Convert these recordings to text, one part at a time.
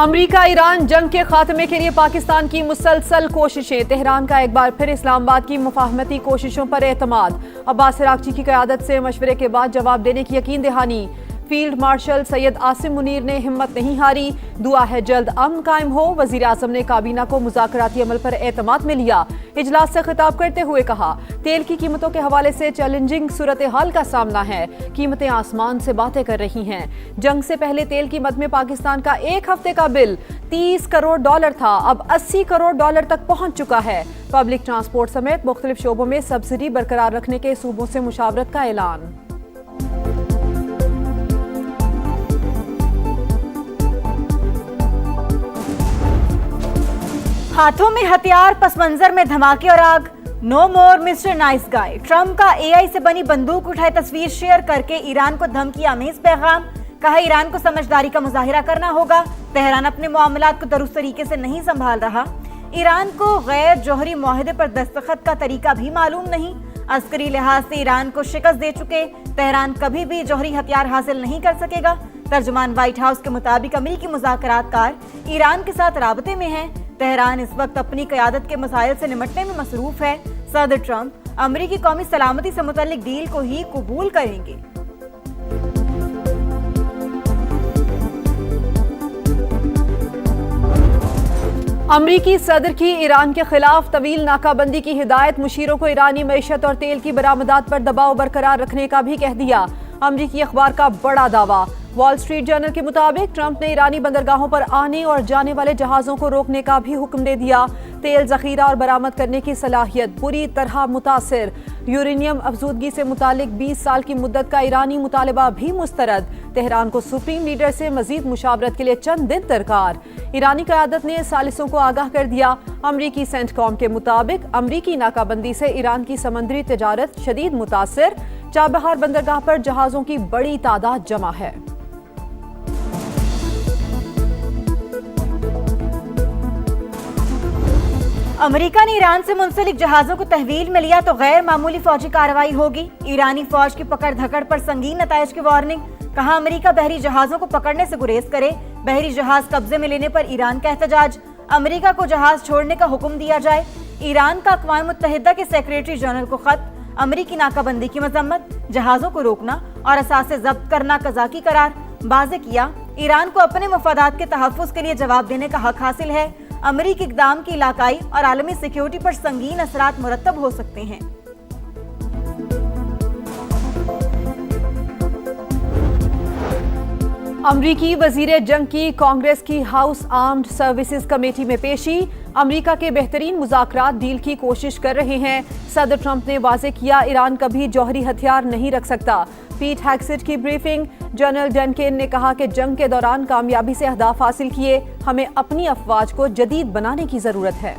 अमरीका Iran जंग के खात्मे के लिए पाकिस्तान की मुसलसल कोशिशें। तेहरान का एक बार फिर इस्लामाबाद की मुफाहमती कोशिशों पर एतमाद। अब्बास अरागची की क़यादत से मशवरे के बाद जवाब देने की यकीन दहानी। फील्ड मार्शल सैयद आसिम मुनीर ने हिम्मत नहीं हारी। दुआ है जल्द अमन कायम हो। वज़ीर आज़म ने काबीना को मुज़ाकराती अमल पर एतमाद में लिया। इजलास से खिताब करते हुए कहा, तेल की कीमतों के हवाले से चैलेंजिंग सूरत हाल का सामना है। कीमतें आसमान से बातें कर रही हैं। जंग से पहले तेल की मद में पाकिस्तान का एक हफ्ते का बिल 30 करोड़ डॉलर था, अब 80 करोड़ डॉलर तक पहुंच चुका है। पब्लिक ट्रांसपोर्ट समेत मुख्तलिफ शोबों में सब्सिडी बरकरार रखने के सूबों से मुशावरत का ऐलान। हाथों में हथियार, पस मंजर में धमाके और आग। नो मोर मिस्टर नाइस गाय। ट्रंप का एआई से बनी बंदूक उठाए तस्वीर शेयर करके ईरान को धमकी आमेज पैगाम। कहा, ईरान को समझदारी का मुजाहिरा करना होगा। तेहरान अपने मामलात को दुरुस्त तरीके से नहीं संभाल रहा। ईरान को गैर जौहरी मुआहदे पर दस्तखत का तरीका भी मालूम नहीं। अस्करी लिहाज से ईरान को शिकस्त दे चुके। तेहरान कभी भी जौहरी हथियार हासिल नहीं कर सकेगा। तर्जुमान व्हाइट हाउस के मुताबिक अमरीकी मुज़ाकरातकार ईरान के साथ राबते में हैं। तेहरान इस वक्त अपनी क़यादत के मसाइल से निमटने में मसरूफ है। सदर ट्रंप अमरीकी कौमी सलामती से मुतल्लिक डील को ही कबूल करेंगे। अमरीकी सदर की ईरान के खिलाफ तवील नाकाबंदी की हिदायत। मुशीरों को ईरानी मईशत और तेल की बरामदात पर दबाव बरकरार रखने का भी कह दिया। अमरीकी अखबार का बड़ा दावा। वॉल स्ट्रीट जर्नल के मुताबिक ट्रंप ने ईरानी बंदरगाहों पर आने और जाने वाले जहाजों को रोकने का भी हुक्म दे दिया। तेल जखीरा और बरामद करने की सलाहियत बुरी तरह मुतासिर। यूरेनियम अफजूदगी से मुतालिक 20 साल की मुद्दत का ईरानी मुतालबा भी मुस्तरद। तेहरान को सुप्रीम लीडर से मजीद मुशावरत के लिए चंद दिन दरकार। ईरानी क़यादत ने सालिसों को आगाह कर दिया। अमरीकी सेंटकॉम के मुताबिक अमरीकी नाकाबंदी से ईरान की समंदरी तजारत शदीद मुतासिर। चाबहार बंदरगाह पर जहाजों की बड़ी तादाद जमा है। अमेरिका ने ईरान से मुंसलिक जहाजों को तहवील में लिया तो गैर मामूली फौजी कार्रवाई होगी। ईरानी फौज की पकड़ धकड़ पर संगीन नतायज की वार्निंग। कहा, अमेरिका बहरी जहाजों को पकड़ने से गुरेज करे। बहरी जहाज कब्जे में लेने पर ईरान का एहतजाज। अमेरिका को जहाज छोड़ने का हुक्म दिया जाए। ईरान का अक़वाम मुत्तहिदा के सेक्रेटरी जनरल को खत। अमेरिकी नाकाबंदी की मजम्मत। जहाजों को रोकना और असासे जब्त करना कज़ाकी करार। बाज़े किया, ईरान को अपने मफादात के तहफ़्फ़ुज़ के लिए जवाब देने का हक हासिल है। अमेरिकी इक़दाम की इलाकाई और आलमी सिक्योरिटी पर संगीन असरात मुरत्तब हो सकते हैं। अमरीकी वजीर जंग की कांग्रेस की हाउस आर्म्ड सर्विसेज कमेटी में पेशी। अमरीका के बेहतरीन मुज़ाकरात डील की कोशिश कर रहे हैं। सदर ट्रंप ने वाज़े किया, ईरान कभी जौहरी हथियार नहीं रख सकता। पीट हेग्सेट की ब्रीफिंग। जनरल डनकेन ने कहा कि जंग के दौरान कामयाबी से अहदाफ हासिल किए। हमें अपनी अफवाज को जदीद बनाने की जरूरत है।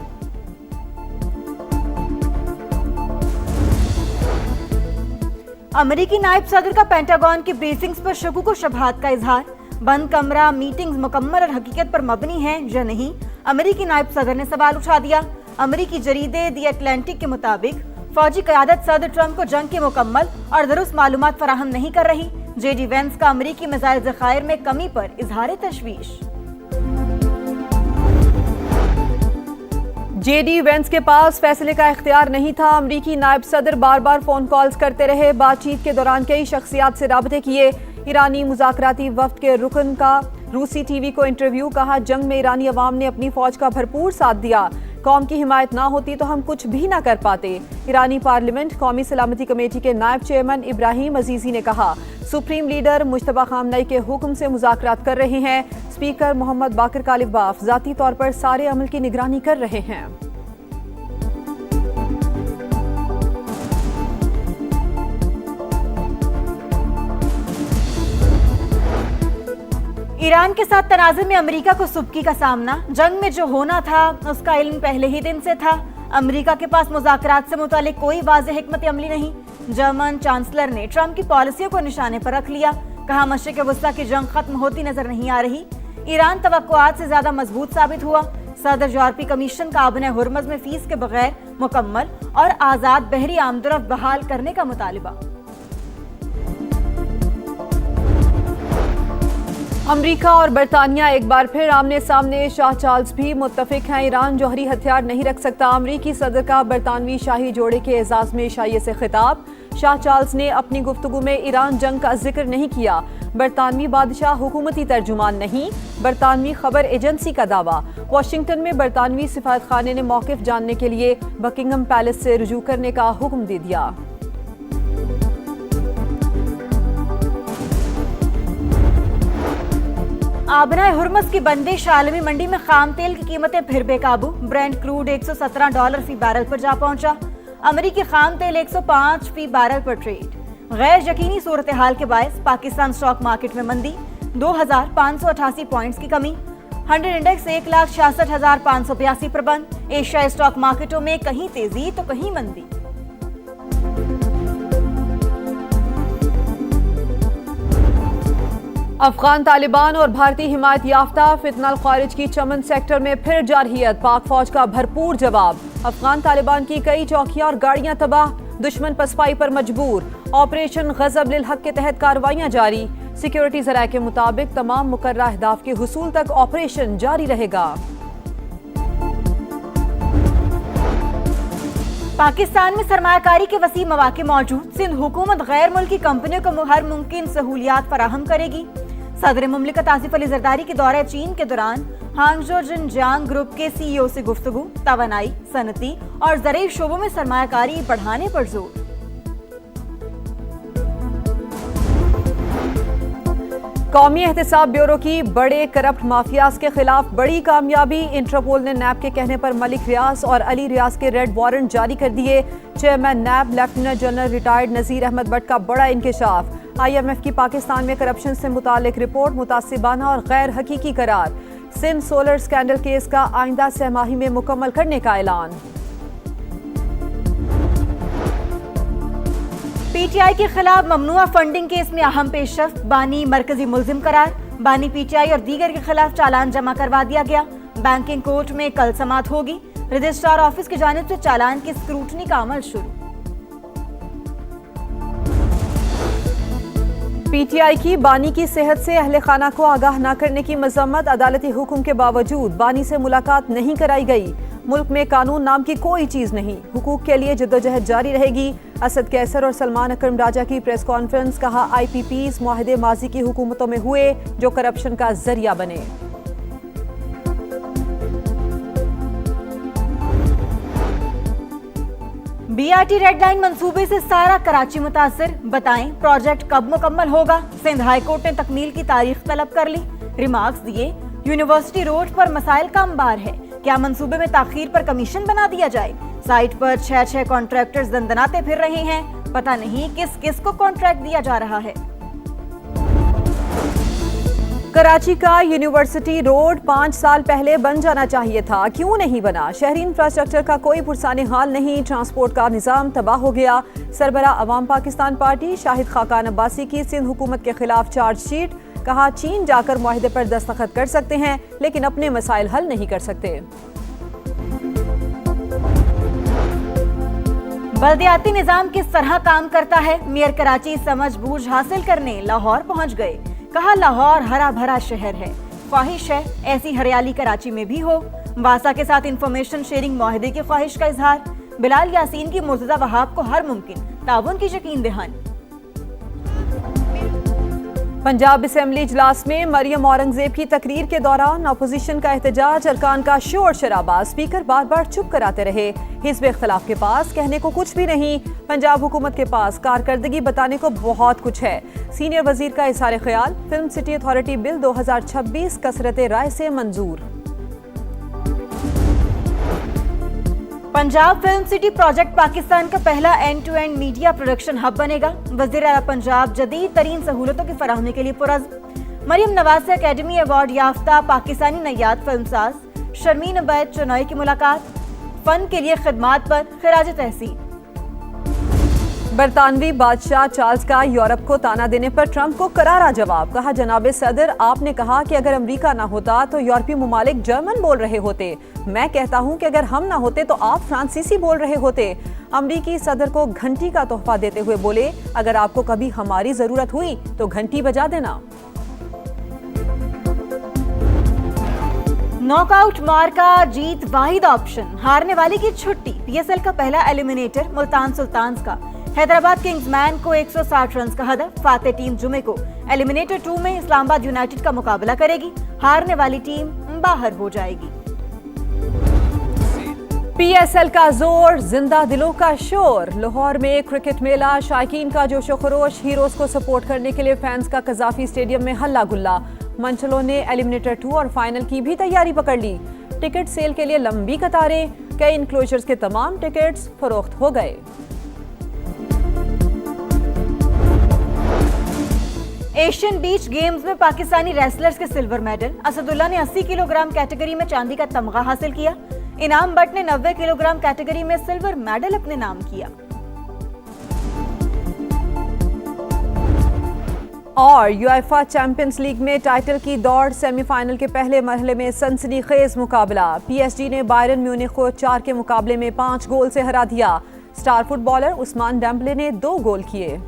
अमेरिकी नायब सदर का पेंटागन की ब्रीफिंग्स पर शकूक और शबहात का इजहार। बंद कमरा मीटिंग्स मुकम्मल और हकीकत पर मबनी हैं या नहीं, अमेरिकी नायब सदर ने सवाल उठा दिया। अमेरिकी जरीदे द अटलांटिक के मुताबिक फौजी क़यादत सदर ट्रंप को जंग की मुकम्मल और दुरुस्त मालूमात फराहम नहीं कर रही। जेडी वेंस का अमेरिकी मिसाइल ज़खायर में कमी पर इजहार तशवीश। जेडी वेंस के पास फैसले का इख्तियार नहीं था। अमरीकी नायब सदर बार बार फोन कॉल्स करते रहे। बातचीत के दौरान कई शख्सियात से राबते किए। ईरानी मुज़ाकराती वफ्द के रुकन का रूसी टीवी को इंटरव्यू। कहा, जंग में ईरानी अवाम ने अपनी फौज का भरपूर साथ दिया। कौम की हिमायत ना होती तो हम कुछ भी ना कर पाते। ईरानी पार्लियामेंट कौमी सलामती कमेटी के नायब चेयरमैन इब्राहिम अजीजी ने कहा, सुप्रीम लीडर मुश्तबा खामनई के हुक्म से मुज़ाकरात कर रहे हैं। स्पीकर मोहम्मद बाकर कालिबाफ ज़ाती तौर पर सारे अमल की निगरानी कर रहे हैं। ईरान के साथ तनाज़े में अमेरिका को सुबकी का सामना। जंग में जो होना था उसका इल्म पहले ही दिन से था। अमेरिका के पास मुज़ाकरात से मुतालिक कोई वाज़ेह हिकमत अमली नहीं। जर्मन चांसलर ने ट्रंप की पॉलिसियों को निशाने पर रख लिया। कहा, मशरिक़ वस्ता की जंग खत्म होती नजर नहीं आ रही। ईरान तवक्कुआत से ज्यादा मजबूत साबित हुआ। सदर यूरोपीय कमीशन का आबने हुर्मज़ में फीस के बगैर मुकम्मल और आज़ाद बहरी आमदरफ्त बहाल करने का मुतालिबा। अमेरिका और बरतानिया एक बार फिर आमने सामने। शाह चार्ल्स भी मुत्तफिक हैं, ईरान जौहरी हथियार नहीं रख सकता। अमरीकी सदर का बरतानवी शाही जोड़े के एजाज में शाइये से खिताब। शाह चार्ल्स ने अपनी गुफ्तगू में ईरान जंग का जिक्र नहीं किया। बरतानवी बादशाह हुकूमती तर्जुमान नहीं, बरतानवी खबर एजेंसी का दावा। वाशिंगटन में बरतानवी सिफारतखाने ने मौक़िफ़ जानने के लिए बकिंगम पैलेस से रुजू करने का हुक्म दे दिया। आबनाए हुर्मस की बंदिश, आलमी मंडी में खाम तेल की कीमतें फिर बेकाबू। ब्रेंट क्रूड $117 फी बैरल पर जा पहुंचा। अमेरिकी खाम तेल 105 फी बैरल पर ट्रेड। गैर यकीनी सूरत हाल के बायस पाकिस्तान स्टॉक मार्केट में मंदी, 2588 पॉइंट्स की कमी। 100 इंडेक्स 1,66,582 पर बंद। एशियाई स्टॉक मार्केटों में कहीं तेजी तो कहीं मंदी। अफगान तालिबान और भारतीय हिमायत याफ्ता फितनाल खारिज की चमन सेक्टर में फिर जारहियत। पाक फौज का भरपूर जवाब। अफगान तालिबान की कई चौकियां और गाड़ियां तबाह, दुश्मन पसपाई पर मजबूर। ऑपरेशन गजब लिल हक के तहत कार्रवाइयां जारी। सिक्योरिटी जराये के मुताबिक तमाम मुकर्रर अहदाफ के हुसूल तक ऑपरेशन जारी रहेगा। पाकिस्तान में सरमायाकारी के वसी मौके मौजूद। सिंध हुकूमत गैर मुल्की कंपनियों को हर मुमकिन सहूलियात फराहम करेगी। सदर मुमलिकत आसिफ अली जरदारी के दौरे चीन के दौरान हांगझो जिनजियांग ग्रुप के CEO से गुफ्तगू। तवानाई, सनती और ज़रूरी शोबों में सरमायाकारी बढ़ाने पर जोर। कौमी एहतसाब ब्यूरो की बड़े करप्ट माफियाज के खिलाफ बड़ी कामयाबी। इंटरपोल ने नैब के कहने पर मलिक रियाज और अली रियाज के रेड वारंट जारी कर दिए। चेयरमैन नैब लेफ्टिनेंट जनरल रिटायर्ड नज़ीर अहमद भट्ट का बड़ा इंकशाफ। IMF की पाकिस्तान में करप्शन से मुतालिक रिपोर्ट मुतासिबाना और गैर हकीकी करार। सिंध सोलर स्कैंडल केस का आइंदा सहमाही में मुकम्मल करने का ऐलान। PTI के खिलाफ ममनुआ फंडिंग केस में अहम पेशरफ्त। बानी मरकजी मुल्जिम करार। बानी PTI और दीगर के खिलाफ चालान जमा करवा दिया गया। बैंकिंग कोर्ट में कल समाअत होगी। रजिस्ट्रार ऑफिस की जानिब से चालान की स्क्रूटनी का अमल शुरू। PTI की बानी की सेहत से अहले खाना को आगाह न करने की मजम्मत। अदालती हुक्म के बावजूद बानी से मुलाकात नहीं कराई गई। मुल्क में कानून नाम की कोई चीज नहीं। हुकूक के लिए जद्दोजहद जारी रहेगी। असद कैसर और सलमान अकरम राजा की प्रेस कॉन्फ्रेंस। कहा IPPs मुआहदे माजी की हुकूमतों में हुए जो करप्शन का जरिया बने। BRT रेड लाइन मंसूबे से सारा कराची मुतासिर। बताएं प्रोजेक्ट कब मुकम्मल होगा। सिंध हाई कोर्ट ने तकमील की तारीख तलब कर ली। रिमार्क्स दिए यूनिवर्सिटी रोड पर मसाइल का अंबार है। क्या मंसूबे में ताखीर पर कमीशन बना दिया जाए। साइट पर 6 कॉन्ट्रैक्टर्स दंदनाते फिर रहे हैं। पता नहीं किस किस को कॉन्ट्रैक्ट दिया जा रहा है। कराची का यूनिवर्सिटी रोड 5 साल पहले बन जाना चाहिए था, क्यों नहीं बना। शहरी इंफ्रास्ट्रक्चर का कोई पुरसाने हाल नहीं। ट्रांसपोर्ट का निज़ाम तबाह हो गया। सरबरा अवाम पाकिस्तान पार्टी शाहिद खाकान अब्बासी की सिंध हुकूमत के खिलाफ चार्जशीट। कहा चीन जाकर मुआहदे पर दस्तखत कर सकते हैं लेकिन अपने मसाइल हल नहीं कर सकते। बल्दियाती निजाम किस तरह काम करता है। मेयर कराची समझ बूझ हासिल करने लाहौर पहुंच गए। कहा लाहौर हरा भरा शहर है, ख्वाहिश है ऐसी हरियाली कराची में भी हो। वासा के साथ इंफॉर्मेशन शेयरिंग मुआहदे की ख्वाहिश का इजहार। बिलाल यासीन की मुर्तजा वहाब को हर मुमकिन ताउन की यकीन दहानी। पंजाब असेंबली इजलास में मरियम औरंगजेब की तकरीर के दौरान अपोजिशन का एहतजाज, अरकान का शोर शराबा। स्पीकर बार बार चुप कराते रहे। हिज़्ब इख्तिलाफ के पास कहने को कुछ भी नहीं। पंजाब हुकूमत के पास कारकर्दगी बताने को बहुत कुछ है। सीनियर वजीर का इज़हार ख्याल। फिल्म सिटी अथॉरिटी बिल 2026 कसरत राय से मंजूर। Punjab film city project Pakistan का पहला end to end media production hub बनेगा। वज़ीर आला पंजाब जदीद तरीन सहूलतों की फराहमी के लिए पुरज़्म। मरियम नवाज से अकेडमी अवार्ड याफ्ता पाकिस्तानी नैयाद फिल्मसाज शर्मीन अबैद चुनॉय की मुलाकात। फन के लिए खिदमात पर खिराज तहसीन। बरतानवी बादशाह चार्ल्स का यूरोप को ताना देने पर ट्रंप को करारा जवाब। कहा जनाबे सदर, आपने कहा कि अगर अमेरिका ना होता तो यूरोपीय मुमालिक जर्मन बोल रहे होते। मैं कहता हूं कि अगर हम ना होते तो आप फ्रांसीसी बोल रहे होते। अमेरिकी सदर को घंटी का तोहफा देते हुए बोले, अगर आपको कभी हमारी जरूरत हुई तो घंटी बजा देना। नॉकआउट मार का जीत वाहिद ऑप्शन, हारने वाले की छुट्टी। पीएसएल का पहला एलिमिनेटर मुल्तान सुल्तान्स का। हैदराबाद किंग्समैन को 160 रन का हदफ। फातेह टीम जुमे को एलिमिनेटर 2 में इस्लामाबाद यूनाइटेड का मुकाबला करेगी। हारने वाली टीम बाहर हो जाएगी। पीएसएल का जोर, जिंदा दिलों का शोर। लाहौर में क्रिकेट मेला, शायकीन का जोशो खरोश। हीरोज को सपोर्ट करने के लिए फैंस का कजाफी स्टेडियम में हल्ला गुल्ला। मंचलों ने एलिमिनेटर 2 और फाइनल की भी तैयारी पकड़ ली। टिकट सेल के लिए लंबी कतारें। कई इनक्लोजर्स के तमाम टिकट्स फरोख्त हो गए। एशियन बीच गेम्स में पाकिस्तानी रेसलर्स के सिल्वर मेडल। असदुल्ला ने 80 किलोग्राम कैटेगरी में चांदी का तमगा हासिल किया। इनाम बट ने 90 किलोग्राम कैटेगरी में सिल्वर मेडल अपने नाम किया। और यूएफए चैंपियंस लीग में टाइटल की दौड़, सेमीफाइनल के पहले मरहले में सनसनीखेज मुकाबला। पीएसजी ने बायरन म्यूनिख को 4 के मुकाबले में 5 गोल से हरा दिया। स्टार फुटबॉलर उस्मान डेम्बले ने 2 गोल किए।